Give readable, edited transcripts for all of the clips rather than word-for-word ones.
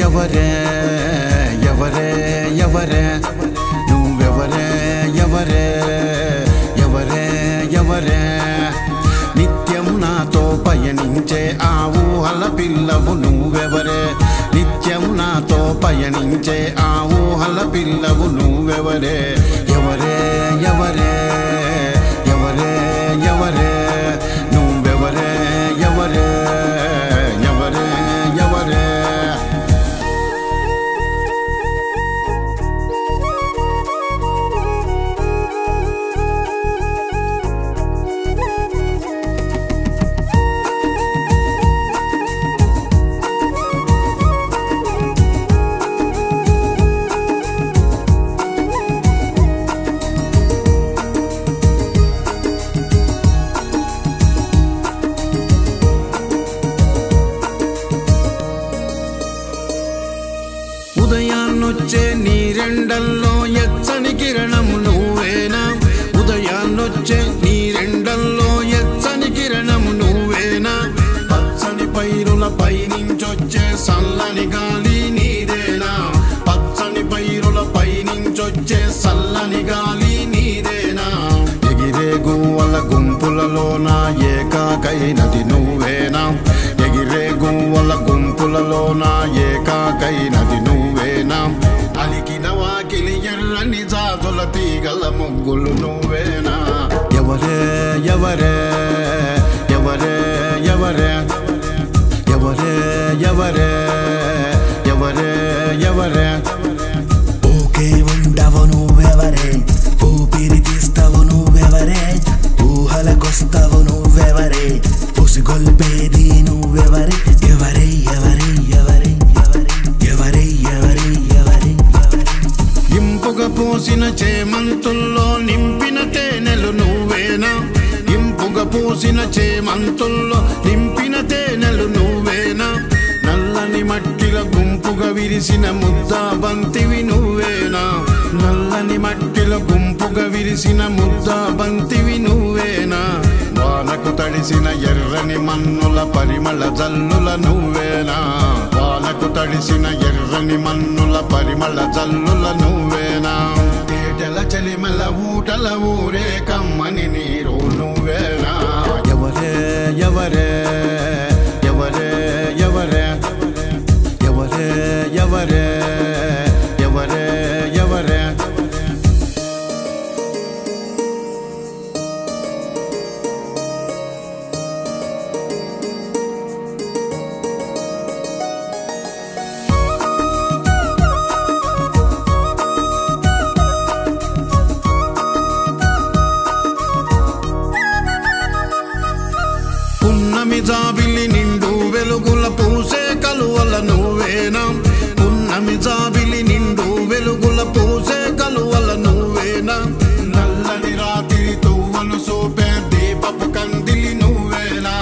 ఎవరే ఎవరే ఎవరే నువ్వెవరే ఎవరే ఎవరే ఎవరే నిత్యం నాతో పయనించే ఆ ఊహల పిల్లవు నువ్వెవరే నిత్యం నాతో పయనించే ఆ ఊహల పిల్లవు నువ్వెవరే ఎవరే ఎవరే ఎవరే ఎవరే నువ్వెవరే ఎవరే ఎవరే ఎవరే ఉదయాన్నొచ్చే నీరెండల్లో ఎచ్చని కిరణము నువ్వేనా ఉదయాన్నొచ్చే నీరెండల్లో ఎచ్చని కిరణము నువ్వేనా పచ్చని పైరుల పైనుంచొచ్చే సల్లని గాలి నీదేనా పచ్చని పైరుల పైనుంచొచ్చే సల్లని గాలి నీదేనా ఎగిరే గువ్వల గుంపులలోన ఏకాకైనది నువ్వేనా ఎగిరే గువ్వల గుంపులలోన ఏకాకైనది నువ్వేనా అలికిన వాకిలి ఎర్రని జాజుల తీగల ముగ్గులు నువ్వేనా ఎవరే ఎవరే ఎవరే ఎవరే ఎవరే ఎవరే ఎవరే ఎవరే ఊకే ఉండవు నువ్వెవరే ఊపిరి తీస్తావు నువ్వెవరే ఊహలకొస్తావు నువ్వెవరే ఉసిగొల్పేది నువ్వెవరే ఎవరే ఎవరే ఎవరే ఎవరే ఎవరే ఎవరే ఇంపుగా పూసిన చేమంతుల్లో నింపిన తేనెలు నువ్వేనా ఇంపుగా పూసిన చేమంతుల్లో నింపిన తేనెలు నువ్వేనా నల్లని మట్టిల గుంపుగా విరిసిన ముద్ద బంతివి నువ్వేనా నల్లని మట్టిల గుంపుగా విరిసిన ముద్ద బంతివి నువ్వేనా వానకు తడిసిన ఎర్రని మన్నుల పరిమళ జల్లుల నువ్వేనా వానకు తడిసిన ఎర్రని మన్నుల పరిమళ జల్లుల నువ్వేనా తేటల చలిమల ఊటల ఊరే కమ్మని నీరు నువ్వేనా ఎవరే ఎవరే ఎవరే ఎవరే ఎవరే ఎవరే ఎవరే ఎవరే పున్నమి జాబిలి నిండు వెలుగుల పూసే కలువల నువ్వేనా పున్నమి జాబిలి నిండు వెలుగుల పూసే కలువల నువ్వేనా నల్లని రాత్రి తువ్వలు సోపే దీపపు కందిలి నువ్వేనా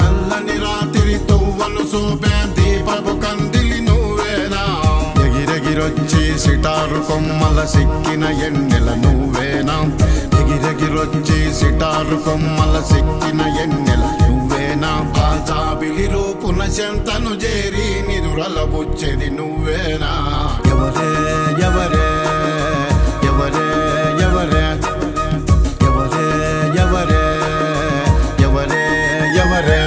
నల్లని రాత్రి తువ్వలు సోపే దీపపు కందిలి నువ్వేనా ఎగిరెగిరొచ్చి సిటారు కొమ్మల సిక్కిన ఎన్నెల నువ్వేనా ఎగిరెగిరొచ్చి సిటారు కొమ్మల సిక్కిన ఎన్నెల నువ్వేనా ఆ జాబిలి రూపున చెంతను చేరి నిదురల బుచ్చెది నువ్వేనా ఎవరే ఎవరే ఎవరే ఎవరే ఎవరే ఎవరే ఎవరే ఎవరే